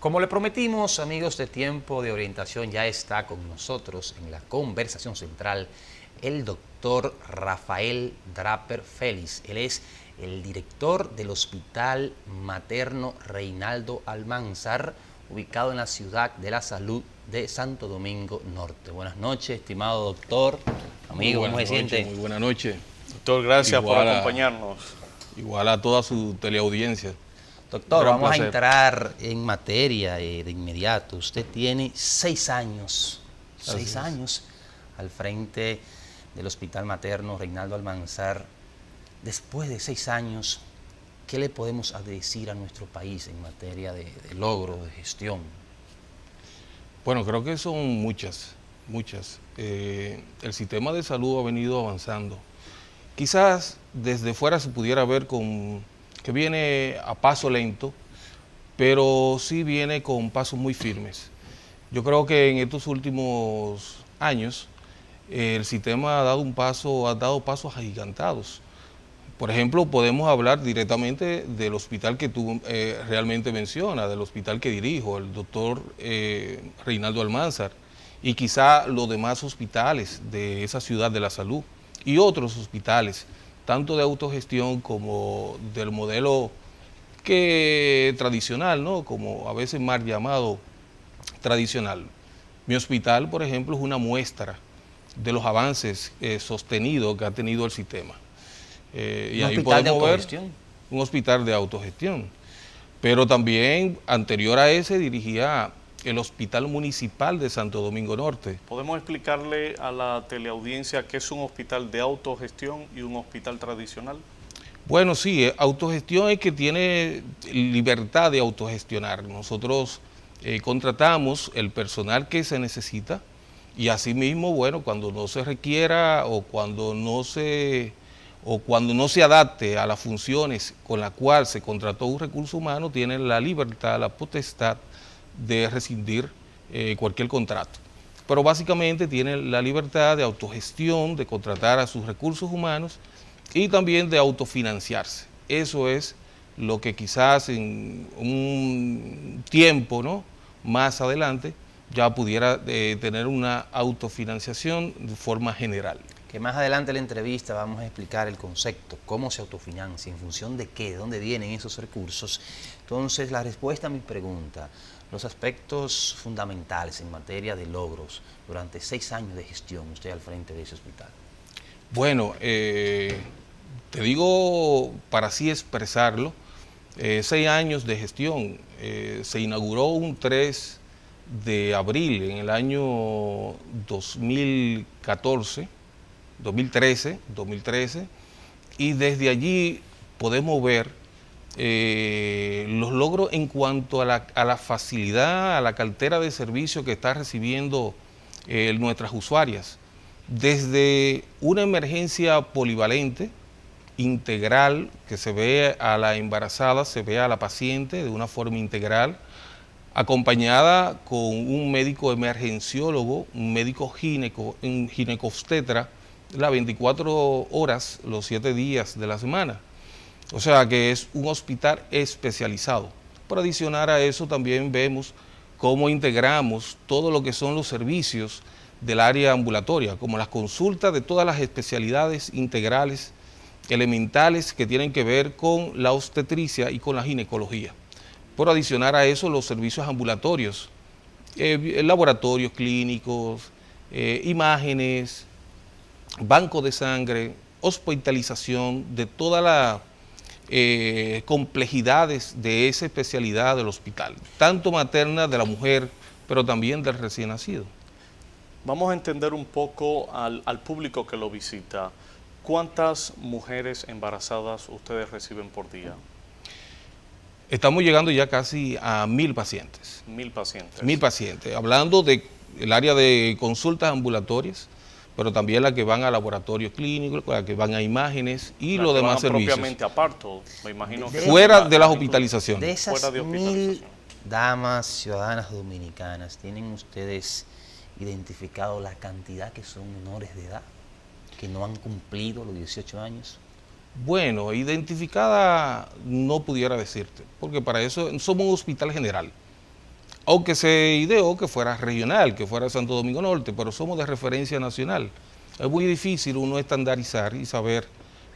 Como le prometimos, amigos de Tiempo de Orientación, ya está con nosotros en la conversación central el doctor Rafael Draper Félix. Él es el director del Hospital Materno Reinaldo Almanzar, ubicado en la Ciudad de la Salud de Santo Domingo Norte. Buenas noches, estimado doctor, amigo, ¿cómo se siente? Muy buena noche. Doctor, gracias por acompañarnos. Igual a toda su teleaudiencia. Doctor, vamos a entrar en materia de inmediato. Usted tiene 6 años, 6 años al frente del Hospital Materno Reinaldo Almanzar. Después de 6 años, ¿qué le podemos decir a nuestro país en materia de logro, de gestión? Bueno, creo que son muchas. El sistema de salud ha venido avanzando. Quizás desde fuera se pudiera ver que viene a paso lento, pero sí viene con pasos muy firmes. Yo creo que en estos últimos años el sistema ha dado pasos agigantados. Por ejemplo, podemos hablar directamente del hospital que tú realmente mencionas, del hospital que dirijo, el doctor Reinaldo Almanzar, y quizá los demás hospitales de esa ciudad de la salud y otros hospitales, tanto de autogestión como del modelo tradicional, ¿no? Como a veces mal llamado tradicional. Mi hospital, por ejemplo, es una muestra de los avances sostenidos que ha tenido el sistema. ¿Un hospital de autogestión? Un hospital de autogestión. Pero también, anterior a ese, dirigía el Hospital Municipal de Santo Domingo Norte. ¿Podemos explicarle a la teleaudiencia qué es un hospital de autogestión y un hospital tradicional? Bueno, sí, autogestión es que tiene libertad de autogestionar. Nosotros contratamos el personal que se necesita y asimismo, bueno, cuando no se requiera o cuando no se adapte a las funciones con las cuales se contrató un recurso humano, tiene la libertad, la potestad de rescindir cualquier contrato. Pero básicamente tiene la libertad de autogestión, de contratar a sus recursos humanos y también de autofinanciarse. Eso es lo que quizás en un tiempo, ¿no?, más adelante ya pudiera tener una autofinanciación de forma general. Que más adelante en la entrevista vamos a explicar el concepto, cómo se autofinancia, en función de qué, de dónde vienen esos recursos. Entonces, la respuesta a mi pregunta, los aspectos fundamentales en materia de logros durante 6 años de gestión, usted al frente de ese hospital. Bueno, te digo, para así expresarlo, 6 años de gestión. Se inauguró un 3 de abril en el año 2013, y desde allí podemos ver los logros en cuanto a la facilidad, a la cartera de servicios que está recibiendo nuestras usuarias. Desde una emergencia polivalente, integral, que se ve a la embarazada, se ve a la paciente de una forma integral, acompañada con un médico emergenciólogo, un médico ginecobstetra, las 24 horas, los 7 días de la semana. O sea que es un hospital especializado. Por adicionar a eso también vemos cómo integramos todo lo que son los servicios del área ambulatoria, como las consultas de todas las especialidades integrales, elementales que tienen que ver con la obstetricia y con la ginecología. Por adicionar a eso los servicios ambulatorios, laboratorios clínicos, imágenes, banco de sangre, hospitalización, de todas las complejidades de esa especialidad del hospital, tanto materna de la mujer, pero también del recién nacido. Vamos a entender un poco al público que lo visita. ¿Cuántas mujeres embarazadas ustedes reciben por día? Estamos llegando ya casi a 1000 pacientes. 1000 pacientes. 1000 pacientes, hablando del área de consultas ambulatorias, pero también las que van a laboratorios clínicos, las que van a imágenes y los demás servicios. Propiamente a parto, me imagino que fuera de las hospitalizaciones. De esas 1000 damas ciudadanas dominicanas, ¿tienen ustedes identificado la cantidad que son menores de edad, que no han cumplido los 18 años? Bueno, identificada no pudiera decirte, porque para eso somos un hospital general. aunque se ideó que fuera regional, que fuera Santo Domingo Norte, pero somos de referencia nacional. Es muy difícil uno estandarizar y saber,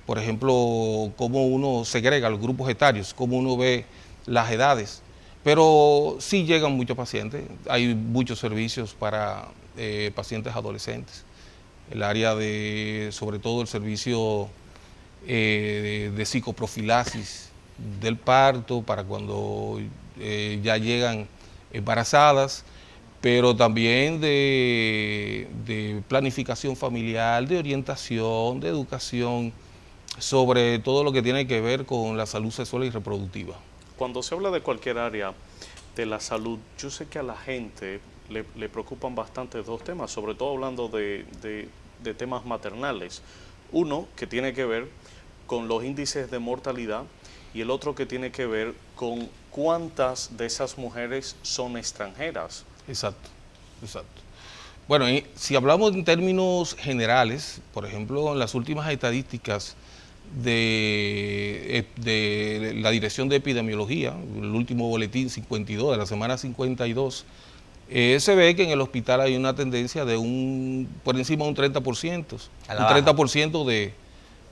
por ejemplo, cómo uno segrega los grupos etarios, cómo uno ve las edades. Pero sí llegan muchos pacientes, hay muchos servicios para pacientes adolescentes. El área de, sobre todo el servicio de psicoprofilaxis del parto para cuando ya llegan embarazadas, pero también de planificación familiar, de orientación, de educación, sobre todo lo que tiene que ver con la salud sexual y reproductiva. Cuando se habla de cualquier área de la salud, yo sé que a la gente le preocupan bastante dos temas, sobre todo hablando de temas maternales. Uno que tiene que ver con los índices de mortalidad y el otro que tiene que ver con cuántas de esas mujeres son extranjeras. Exacto, exacto. Bueno, si hablamos en términos generales, por ejemplo, en las últimas estadísticas de la Dirección de Epidemiología, el último boletín 52 de la semana 52, se ve que en el hospital hay una tendencia de por encima de un 30%, un 30%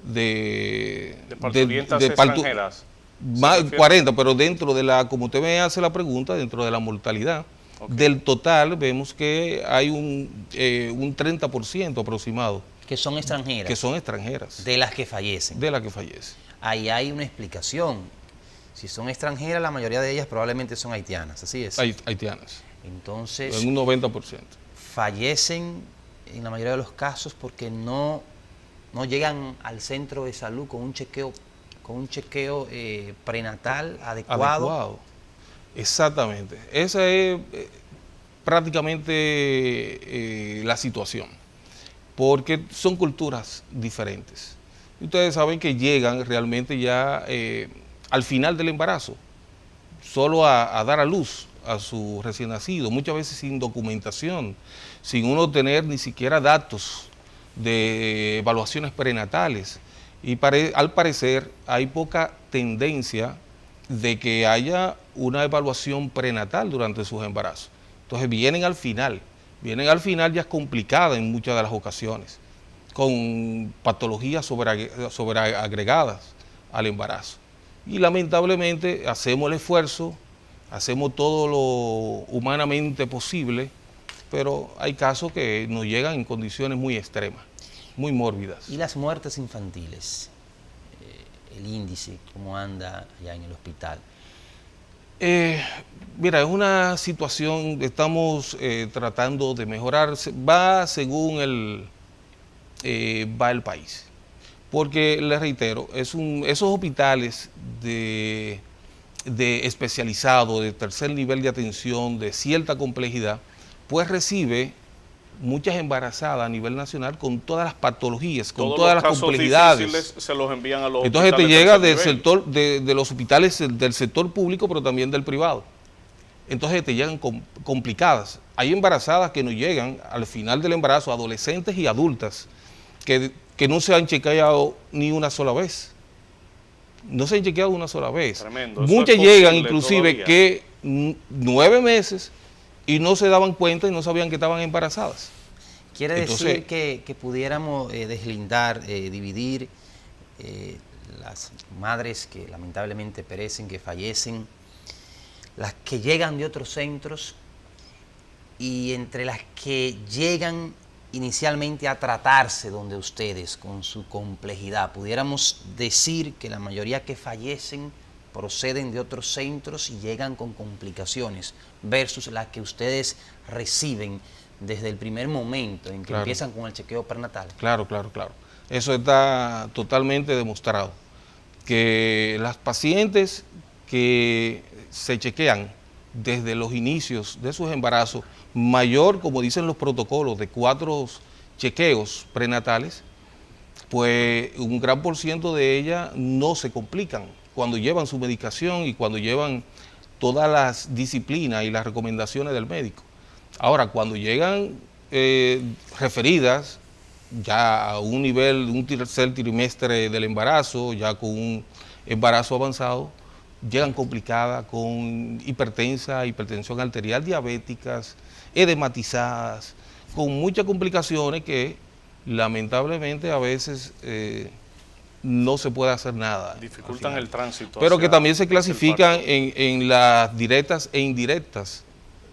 de parturientas extranjeras. Más 40, pero dentro de la, como usted me hace la pregunta, dentro de la mortalidad, del total vemos que hay un 30% aproximado. Que son extranjeras. Que son extranjeras. De las que fallecen. De las que fallecen. Ahí hay una explicación. Si son extranjeras, la mayoría de ellas probablemente son haitianas, así es. Haitianas. Entonces, en un 90%. Fallecen en la mayoría de los casos porque no llegan al centro de salud con un chequeo prenatal adecuado. Exactamente. Esa es prácticamente la situación, porque son culturas diferentes. Ustedes saben que llegan realmente ya al final del embarazo, solo a dar a luz a su recién nacido, muchas veces sin documentación, sin uno tener ni siquiera datos de evaluaciones prenatales. Y al parecer hay poca tendencia de que haya una evaluación prenatal durante sus embarazos. Entonces vienen al final ya es complicada en muchas de las ocasiones, con patologías sobreagregadas al embarazo. Y lamentablemente hacemos el esfuerzo, hacemos todo lo humanamente posible, pero hay casos que nos llegan en condiciones muy extremas, muy mórbidas. ¿Y las muertes infantiles? El índice, ¿cómo anda allá en el hospital? Mira, es una situación que estamos tratando de mejorar, va según va el país. Porque, les reitero, esos hospitales de especializado, de tercer nivel de atención, de cierta complejidad, pues recibe muchas embarazadas a nivel nacional con todas las patologías, con todas las complejidades. Se los envían a los Entonces te llega del sector, de los hospitales del sector público, pero también del privado. Entonces te llegan complicadas. Hay embarazadas que nos llegan al final del embarazo, adolescentes y adultas, que no se han chequeado ni una sola vez. No se han chequeado una sola vez. Tremendo. Muchas llegan inclusive que 9 meses y no se daban cuenta y no sabían que estaban embarazadas. Quiere decir que pudiéramos deslindar, dividir las madres que lamentablemente perecen, que fallecen, las que llegan de otros centros y entre las que llegan inicialmente a tratarse donde ustedes, con su complejidad. Pudiéramos decir que la mayoría que fallecen proceden de otros centros y llegan con complicaciones, versus las que ustedes reciben desde el primer momento en que empiezan con el chequeo prenatal. Claro. Eso está totalmente demostrado, que las pacientes que se chequean desde los inicios de sus embarazos, mayor, como dicen los protocolos, de 4 chequeos prenatales, pues un gran por ciento de ellas no se complican cuando llevan su medicación y cuando llevan todas las disciplinas y las recomendaciones del médico. Ahora, cuando llegan referidas ya a un nivel, un tercer trimestre del embarazo, ya con un embarazo avanzado, llegan complicadas con hipertensión arterial, diabéticas, edematizadas, con muchas complicaciones que lamentablemente a veces no se puede hacer nada. Dificultan el tránsito. Pero que también se clasifican en las directas e indirectas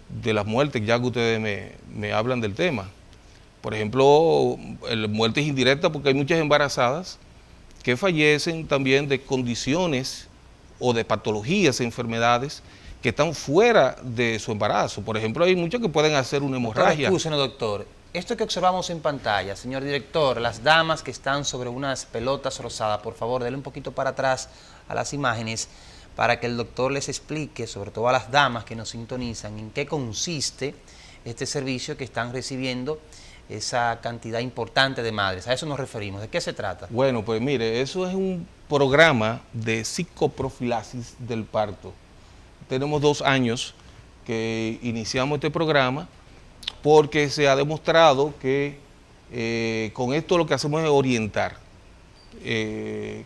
de las muertes, ya que ustedes me hablan del tema. Por ejemplo, muertes indirectas, porque hay muchas embarazadas que fallecen también de condiciones o de patologías, enfermedades que están fuera de su embarazo. Por ejemplo, hay muchas que pueden hacer una hemorragia. Escúchenos, doctor. Esto que observamos en pantalla, señor director, las damas que están sobre unas pelotas rosadas, por favor, denle un poquito para atrás a las imágenes para que el doctor les explique, sobre todo a las damas que nos sintonizan, en qué consiste este servicio que están recibiendo esa cantidad importante de madres. A eso nos referimos. ¿De qué se trata? Bueno, pues mire, eso es un programa de psicoprofilaxis del parto. Tenemos 2 años que iniciamos este programa porque se ha demostrado que con esto lo que hacemos es orientar,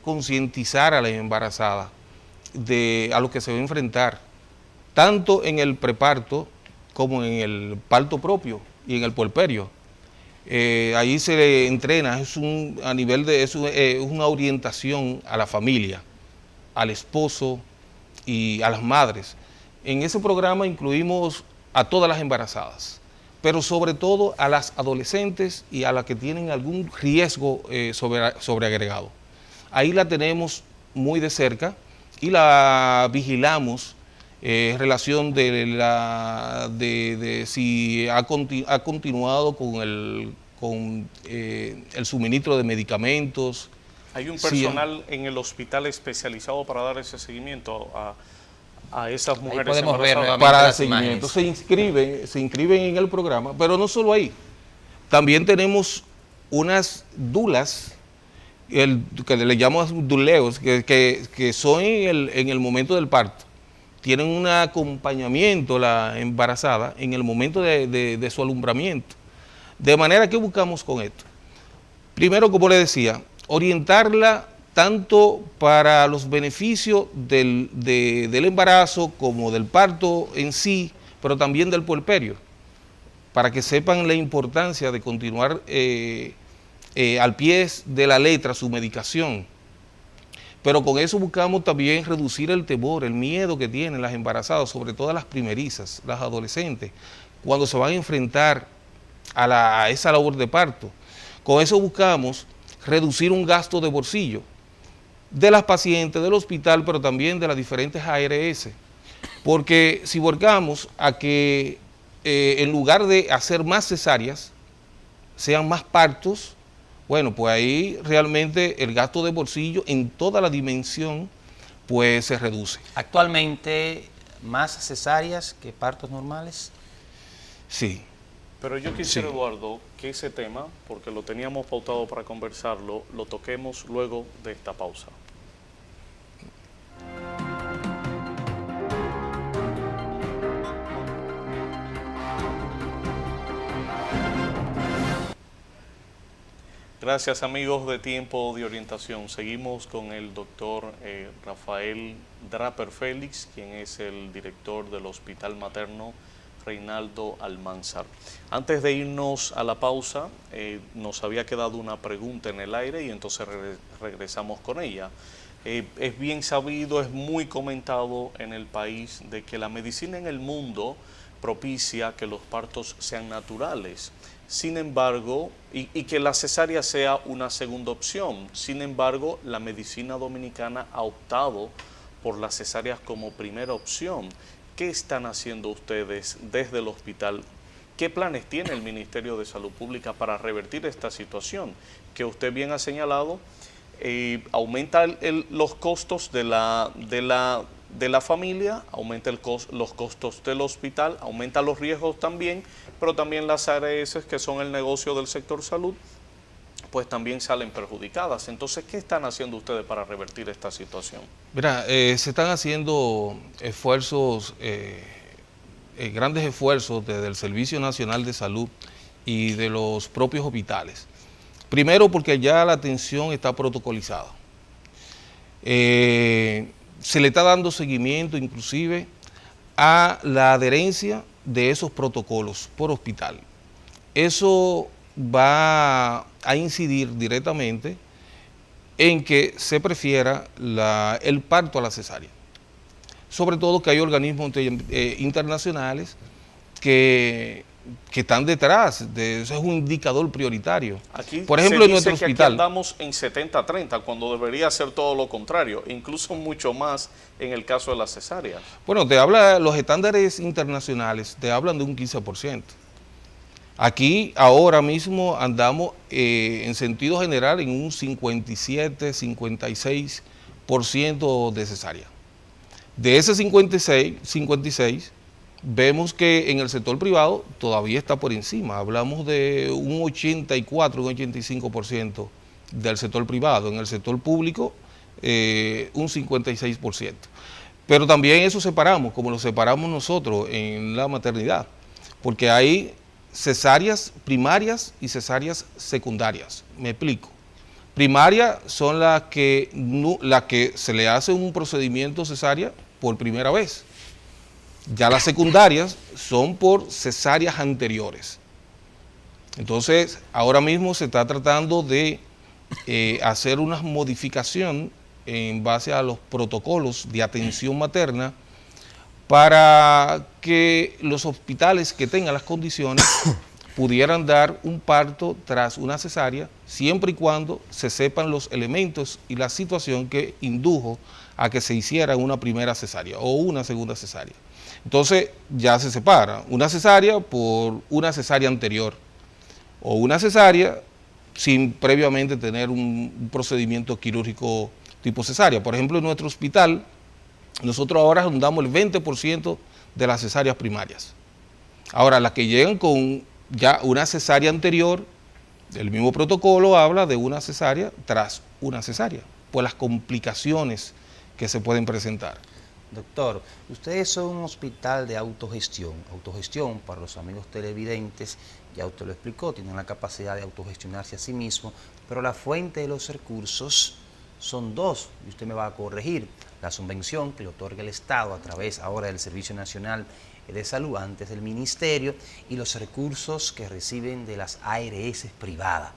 concientizar a las embarazadas a lo que se va a enfrentar, tanto en el preparto como en el parto propio y en el puerperio. Ahí se le entrena, es una orientación a la familia, al esposo y a las madres. En ese programa incluimos a todas las embarazadas, pero sobre todo a las adolescentes y a las que tienen algún riesgo sobreagregado. Ahí la tenemos muy de cerca y la vigilamos en relación de si ha continuado con el suministro de medicamentos. ¿Hay un personal en el hospital especializado para dar ese seguimiento a esas mujeres podemos ver embarazadas? nuevamente Para las seguimiento, imágenes. se inscriben en el programa, pero no solo ahí. También tenemos unas dulas, que le llamamos duleos, que son en el momento del parto. Tienen un acompañamiento la embarazada en el momento de su alumbramiento. De manera que buscamos con esto. Primero, como le decía, orientarla tanto para los beneficios del embarazo como del parto en sí, pero también del puerperio, para que sepan la importancia de continuar al pie de la letra su medicación. Pero con eso buscamos también reducir el temor, el miedo que tienen las embarazadas, sobre todo las primerizas, las adolescentes, cuando se van a enfrentar a esa labor de parto. Con eso buscamos reducir un gasto de bolsillo de las pacientes, del hospital, pero también de las diferentes ARS. Porque si volcamos a que en lugar de hacer más cesáreas, sean más partos, bueno, pues ahí realmente el gasto de bolsillo en toda la dimensión pues se reduce. Actualmente, ¿más cesáreas que partos normales? Sí. Pero yo quisiera, Eduardo, que ese tema, porque lo teníamos pautado para conversarlo, lo toquemos luego de esta pausa. Gracias, amigos de Tiempo de Orientación. Seguimos con el doctor Rafael Draper Félix, quien es el director del Hospital Materno Reinaldo Almanzar. Antes de irnos a la pausa, nos había quedado una pregunta en el aire y entonces regresamos con ella. Es bien sabido, es muy comentado en el país de que la medicina en el mundo propicia que los partos sean naturales. Sin embargo, y que la cesárea sea una segunda opción. Sin embargo, la medicina dominicana ha optado por las cesáreas como primera opción. ¿Qué están haciendo ustedes desde el hospital? ¿Qué planes tiene el Ministerio de Salud Pública para revertir esta situación? Que usted bien ha señalado, aumenta los costos de la familia, aumenta los costos del hospital, aumenta los riesgos también, pero también las ARS, que son el negocio del sector salud, pues también salen perjudicadas. Entonces, ¿qué están haciendo ustedes para revertir esta situación? Mira, se están haciendo esfuerzos, grandes esfuerzos desde el Servicio Nacional de Salud y de los propios hospitales. Primero porque ya la atención está protocolizada. se le está dando seguimiento inclusive a la adherencia de esos protocolos por hospital. Eso va a incidir directamente en que se prefiera el parto a la cesárea. Sobre todo que hay organismos internacionales que están detrás, eso es un indicador prioritario. Aquí por ejemplo, en nuestro hospital aquí andamos en 70-30, cuando debería ser todo lo contrario, incluso mucho más en el caso de las cesáreas. Bueno, los estándares internacionales te hablan de un 15%. Aquí ahora mismo andamos en sentido general en un 57-56% de cesárea. De ese 56, vemos que en el sector privado todavía está por encima. Hablamos de un 84, un 85% del sector privado. En el sector público, un 56%. Pero también eso separamos, como lo separamos nosotros en la maternidad, porque hay cesáreas primarias y cesáreas secundarias. Me explico. Primarias son las que se le hace un procedimiento cesárea por primera vez. Ya las secundarias son por cesáreas anteriores. Entonces, ahora mismo se está tratando de hacer una modificación en base a los protocolos de atención materna para que los hospitales que tengan las condiciones pudieran dar un parto tras una cesárea, siempre y cuando se sepan los elementos y la situación que indujo a que se hiciera una primera cesárea o una segunda cesárea. Entonces ya se separa una cesárea por una cesárea anterior o una cesárea sin previamente tener un procedimiento quirúrgico tipo cesárea. Por ejemplo, en nuestro hospital, nosotros ahora rondamos el 20% de las cesáreas primarias. Ahora, las que llegan con ya una cesárea anterior, el mismo protocolo habla de una cesárea tras una cesárea, por las complicaciones que se pueden presentar. Doctor, ustedes son un hospital de autogestión. Autogestión, para los amigos televidentes, ya usted lo explicó, tienen la capacidad de autogestionarse a sí mismo, pero la fuente de los recursos son dos, y usted me va a corregir. La subvención que le otorga el Estado a través ahora del Servicio Nacional de Salud, antes del Ministerio, y los recursos que reciben de las ARS privadas.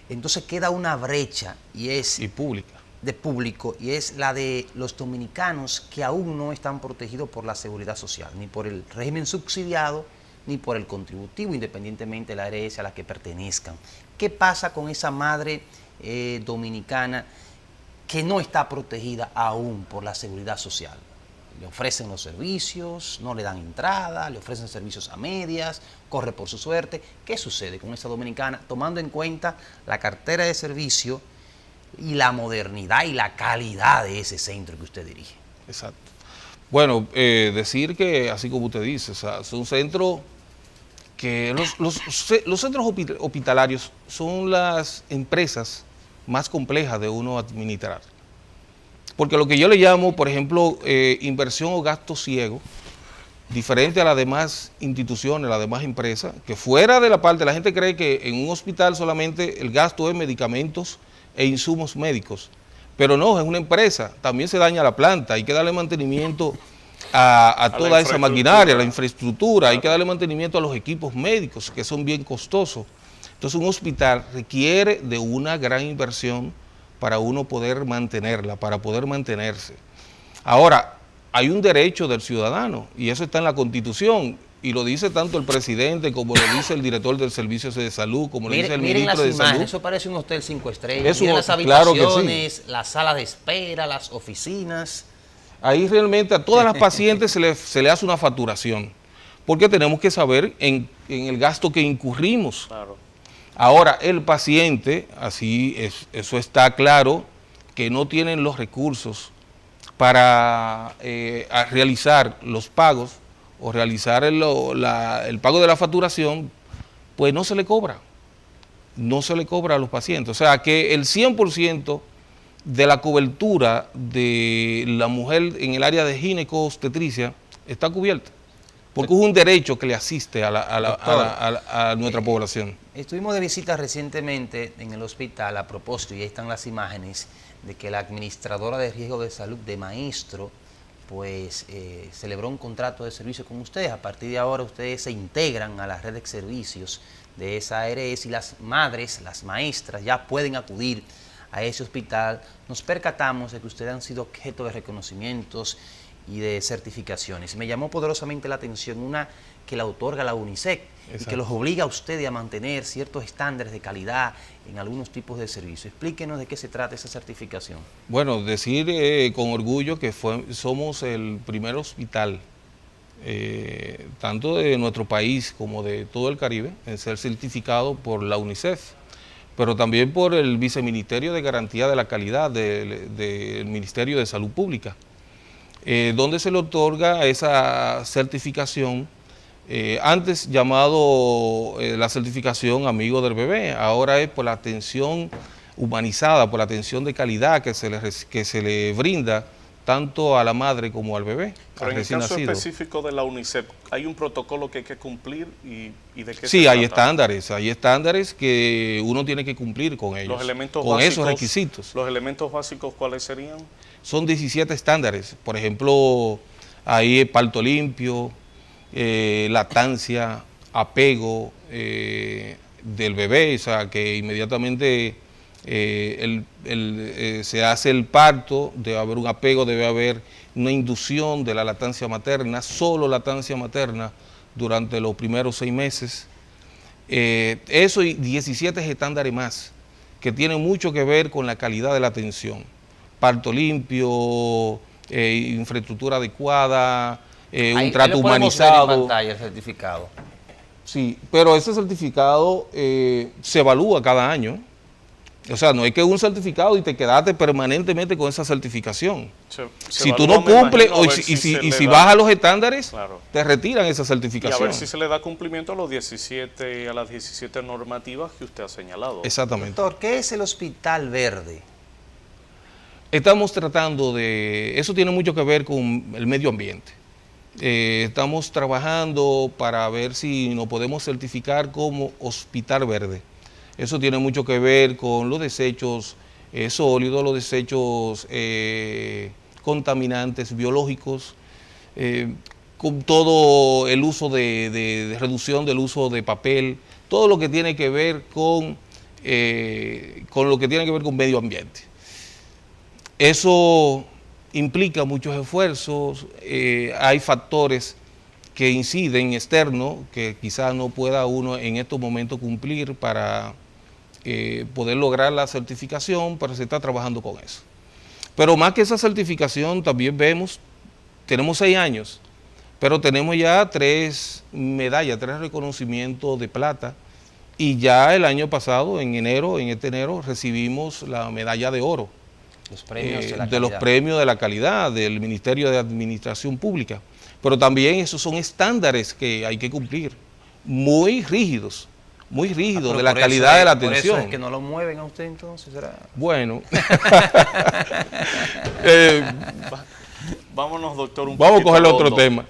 Entonces queda una brecha Y pública. de público, y es la de los dominicanos que aún no están protegidos por la seguridad social, ni por el régimen subsidiado, ni por el contributivo, independientemente de la ARS a la que pertenezcan. ¿Qué pasa con esa madre dominicana que no está protegida aún por la seguridad social? Le ofrecen los servicios, no le dan entrada, le ofrecen servicios a medias, corre por su suerte. ¿Qué sucede con esa dominicana, tomando en cuenta la cartera de servicio y la modernidad y la calidad de ese centro que usted dirige? Exacto. Bueno, decir que, así como usted dice, o sea, son centros que los centros hospitalarios son las empresas más complejas de uno administrar. Porque lo que yo le llamo, por ejemplo, inversión o gasto ciego, diferente a las demás instituciones, las demás empresas, que fuera de la parte, la gente cree que en un hospital solamente el gasto es medicamentos e insumos médicos, pero no, es una empresa, también se daña la planta, hay que darle mantenimiento a toda esa maquinaria, a la infraestructura, hay que darle mantenimiento a los equipos médicos, que son bien costosos. Entonces un hospital requiere de una gran inversión para uno poder mantenerla, para poder mantenerse. Ahora, hay un derecho del ciudadano, y eso está en la Constitución, y lo dice tanto el presidente como lo dice el director del Servicio de Salud, como lo dice el ministro de Salud. Eso parece un hotel 5 estrellas. Miren las habitaciones, claro que sí. Las salas de espera, las oficinas. Ahí realmente a todas las pacientes se le hace una facturación, porque tenemos que saber en el gasto que incurrimos. Claro. Ahora, el paciente, eso está claro, que no tienen los recursos para realizar los pagos o realizar el pago de la facturación, pues no se le cobra. No se le cobra a los pacientes. O sea, que el 100% de la cobertura de la mujer en el área de ginecobstetricia está cubierta. porque es un derecho que le asiste a, Doctor, a nuestra población. Estuvimos de visita recientemente en el hospital a propósito, y ahí están las imágenes, de que la administradora de riesgo de salud de Maestro, pues celebró un contrato de servicio con ustedes. A partir de ahora ustedes se integran a la red de servicios de esa ARS y las madres, las maestras, ya pueden acudir a ese hospital. Nos percatamos de que ustedes han sido objeto de reconocimientos y de certificaciones. Me llamó poderosamente la atención una que la otorga la UNICEF. Exacto. Y que los obliga a ustedes a mantener ciertos estándares de calidad en algunos tipos de servicios. Explíquenos de qué se trata esa certificación. Bueno, decir con orgullo que somos el primer hospital, tanto de nuestro país como de todo el Caribe, en ser certificado por la UNICEF, pero también por el Viceministerio de Garantía de la Calidad del Ministerio de Salud Pública, donde se le otorga esa certificación, antes llamado la certificación Amigo del Bebé, ahora es por la atención humanizada, por la atención de calidad que se le brinda tanto a la madre como al bebé. Pero en el caso específico de la UNICEF, ¿hay un protocolo que hay que cumplir y de qué sí, se hay trata? Hay estándares que uno tiene que cumplir con ellos, Los elementos con básicos, esos requisitos. ¿Los elementos básicos cuáles serían? Son 17 estándares, por ejemplo, ahí es parto limpio, lactancia, apego del bebé, o sea, que inmediatamente se hace el parto, debe haber un apego, debe haber una inducción de la lactancia materna, solo lactancia materna durante los primeros 6 meses. Eso y 17 estándares más, que tienen mucho que ver con la calidad de la atención. Parto limpio, infraestructura adecuada, un trato humanizado. Ver en pantalla el certificado. Sí, pero ese certificado se evalúa cada año. O sea, no es que un certificado y te quedaste permanentemente con esa certificación. Si tú no cumples y si bajas los estándares, claro, te retiran esa certificación. Y a ver si se le da cumplimiento a las 17 normativas que usted ha señalado. Exactamente. Doctor, ¿qué es el Hospital Verde? Estamos tratando de... Eso tiene mucho que ver con el medio ambiente. Estamos trabajando para ver si nos podemos certificar como Hospital Verde. Eso tiene mucho que ver con los desechos sólidos, los desechos contaminantes biológicos, con todo el uso de reducción del uso de papel, todo lo que tiene que ver con medio ambiente. Eso implica muchos esfuerzos, hay factores que inciden externos que quizás no pueda uno en estos momentos cumplir para poder lograr la certificación, pero se está trabajando con eso. Pero más que esa certificación también tenemos 6 años, pero tenemos ya 3 medallas, 3 reconocimientos de plata, y ya el año pasado, en este enero, recibimos la medalla de oro. Los premios de los premios de la calidad del Ministerio de Administración Pública. Pero también esos son estándares que hay que cumplir, muy rígidos de la calidad de la atención. ¿Por eso es que no lo mueven a usted entonces? ¿Será? Bueno. Vámonos, doctor, vamos a coger otro tema.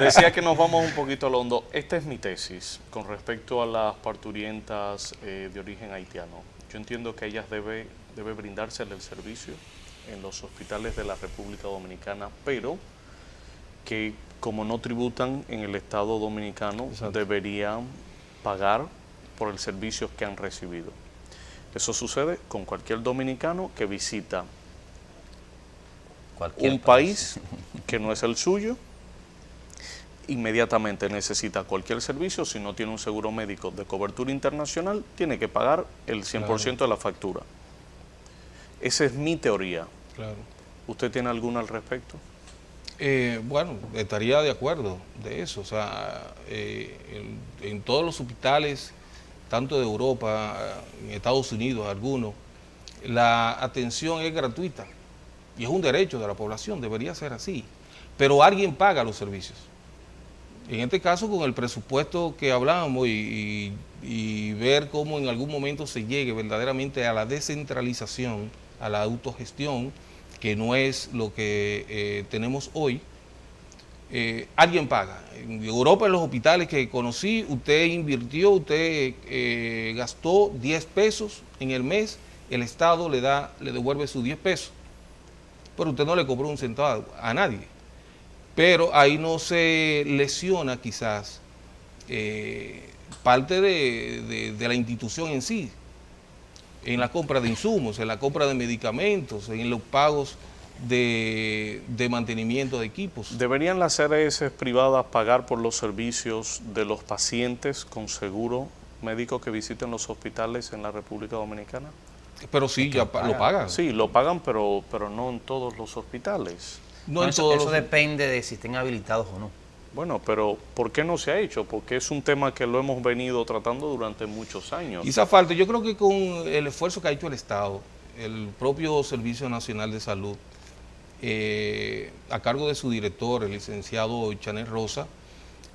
Decía que nos vamos un poquito al hondo. Esta es mi tesis con respecto a las parturientas de origen haitiano. Yo entiendo que ellas debe brindársele el servicio en los hospitales de la República Dominicana, pero que como no tributan en el Estado Dominicano, exacto, deberían pagar por el servicio que han recibido. Eso sucede con cualquier dominicano que visita un país que no es el suyo, inmediatamente necesita cualquier servicio. Si no tiene un seguro médico de cobertura internacional, tiene que pagar el 100% claro, de la factura. Esa es mi teoría. Claro. ¿Usted tiene alguna al respecto? Bueno, estaría de acuerdo de eso. O sea, en todos los hospitales, tanto de Europa, en Estados Unidos, algunos, la atención es gratuita y es un derecho de la población, debería ser así. Pero alguien paga los servicios. En este caso, con el presupuesto que hablábamos y ver cómo en algún momento se llegue verdaderamente a la descentralización, a la autogestión, que no es lo que tenemos hoy, alguien paga. En Europa, en los hospitales que conocí, usted invirtió, usted gastó 10 pesos en el mes, el Estado le devuelve sus 10 pesos, pero usted no le cobró un centavo a nadie. Pero ahí no se lesiona quizás parte de la institución en sí, en la compra de insumos, en la compra de medicamentos, en los pagos de mantenimiento de equipos. ¿Deberían las CRS privadas pagar por los servicios de los pacientes con seguro médico que visiten los hospitales en la República Dominicana? Pero sí, ya lo pagan. Sí, lo pagan, pero no en todos los hospitales. No en eso todos eso los... depende de si estén habilitados o no. Bueno, pero ¿por qué no se ha hecho? Porque es un tema que lo hemos venido tratando durante muchos años. Quizá falta, yo creo que con el esfuerzo que ha hecho el Estado, el propio Servicio Nacional de Salud, a cargo de su director, el licenciado Chanel Rosa,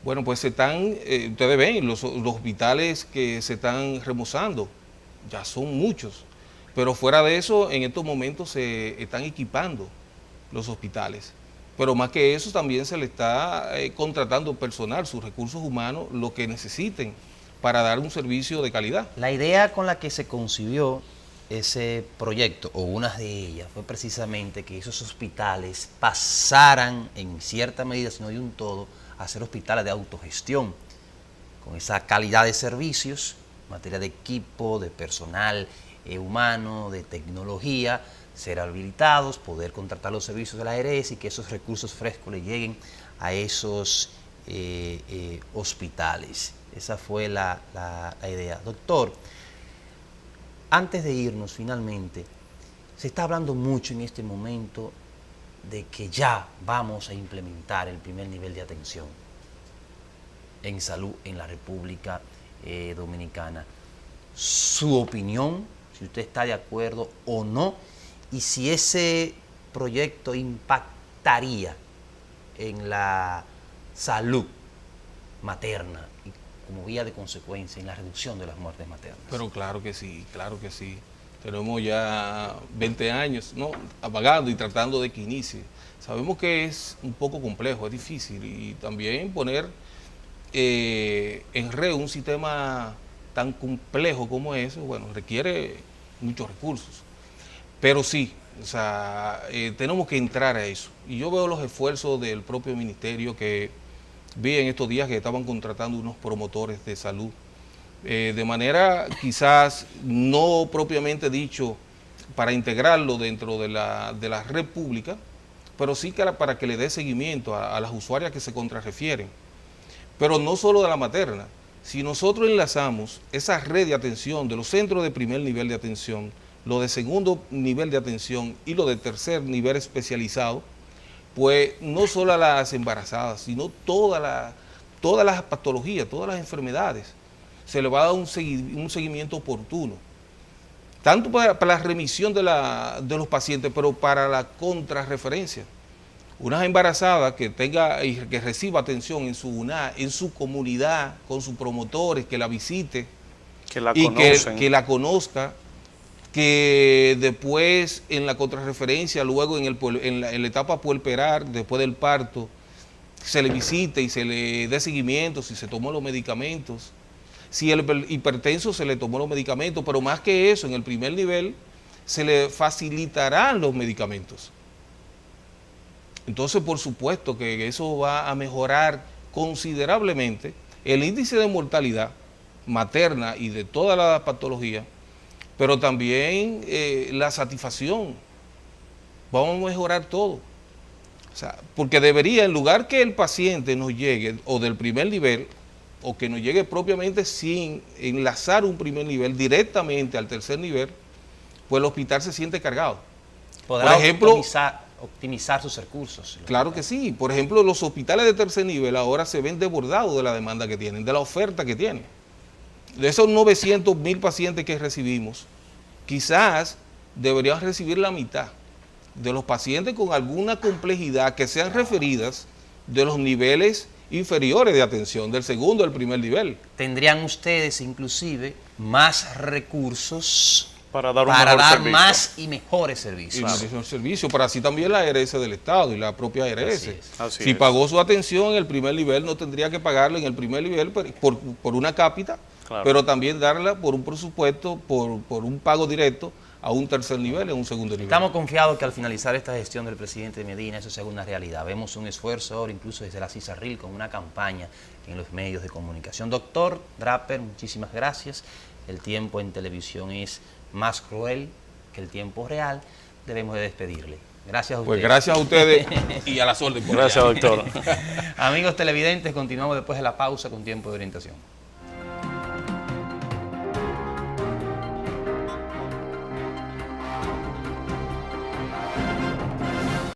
bueno, pues se están, ustedes ven, los hospitales que se están remozando, ya son muchos, pero fuera de eso, en estos momentos se están equipando los hospitales. Pero más que eso, también se le está contratando personal, sus recursos humanos, lo que necesiten para dar un servicio de calidad. La idea con la que se concibió ese proyecto, o una de ellas, fue precisamente que esos hospitales pasaran en cierta medida, si no de un todo, a ser hospitales de autogestión, con esa calidad de servicios, materia de equipo, de personal humano, de tecnología, ser habilitados, poder contratar los servicios de la ARS y que esos recursos frescos le lleguen a esos hospitales. Esa fue la idea. Doctor, antes de irnos finalmente, se está hablando mucho en este momento de que ya vamos a implementar el primer nivel de atención en salud en la República Dominicana. Su opinión, si usted está de acuerdo o no, y si ese proyecto impactaría en la salud materna y como vía de consecuencia en la reducción de las muertes maternas. Pero claro que sí, claro que sí. Tenemos ya 20 años, ¿no?, apagando y tratando de que inicie. Sabemos que es un poco complejo, es difícil, y también poner en red un sistema tan complejo como eso, bueno, requiere muchos recursos. Pero sí, o sea, tenemos que entrar a eso. Y yo veo los esfuerzos del propio ministerio, que vi en estos días que estaban contratando unos promotores de salud, de manera quizás no propiamente dicho para integrarlo dentro de la red pública, pero sí que para que le dé seguimiento a las usuarias que se contrarrefieren. Pero no solo de la materna, si nosotros enlazamos esa red de atención de los centros de primer nivel de atención, lo de segundo nivel de atención y lo de tercer nivel especializado, pues no solo a las embarazadas, sino todas las patologías, todas las enfermedades, se le va a dar un seguimiento oportuno, tanto para la remisión de los pacientes, pero para la contrarreferencia. Una embarazada que tenga y que reciba atención en su UNA, en su comunidad, con sus promotores, que la visite, que la conozca, que después en la contrarreferencia, luego en la etapa puerperal, después del parto, se le visite y se le dé seguimiento, si se tomó los medicamentos, si el hipertenso se le tomó los medicamentos, pero más que eso, en el primer nivel se le facilitarán los medicamentos. Entonces, por supuesto que eso va a mejorar considerablemente el índice de mortalidad materna y de toda la patología, pero también la satisfacción. Vamos a mejorar todo. O sea, porque debería, en lugar que el paciente nos llegue o del primer nivel, o que nos llegue propiamente sin enlazar un primer nivel directamente al tercer nivel, pues el hospital se siente cargado. Podrá, por ejemplo, optimizar sus recursos. Claro que sí. Por ejemplo, los hospitales de tercer nivel ahora se ven desbordados de la demanda que tienen, de la oferta que tienen. De esos 900,000 pacientes que recibimos, quizás deberían recibir la mitad de los pacientes con alguna complejidad que sean referidas de los niveles inferiores de atención, del segundo al primer nivel. Tendrían ustedes inclusive más recursos Para dar un para mejor dar servicio. más y mejores servicios. Y el servicio, para así también la ARS del Estado y la propia ARS. Así es. Así Si es. pagó su atención en el primer nivel, no tendría que pagarla en el primer nivel por una cápita, Claro. pero también darla por un presupuesto, por un pago directo a un tercer nivel, en un segundo nivel. Estamos confiados que al finalizar esta gestión del presidente Medina eso sea una realidad. Vemos un esfuerzo ahora incluso desde la CISARRIL con una campaña en los medios de comunicación. Doctor Draper, muchísimas gracias. El tiempo en televisión es más cruel que el tiempo real. Debemos de despedirle. Gracias a ustedes. Pues gracias a ustedes y a las órdenes. Gracias, doctor. Amigos televidentes, continuamos después de la pausa con Tiempo de Orientación.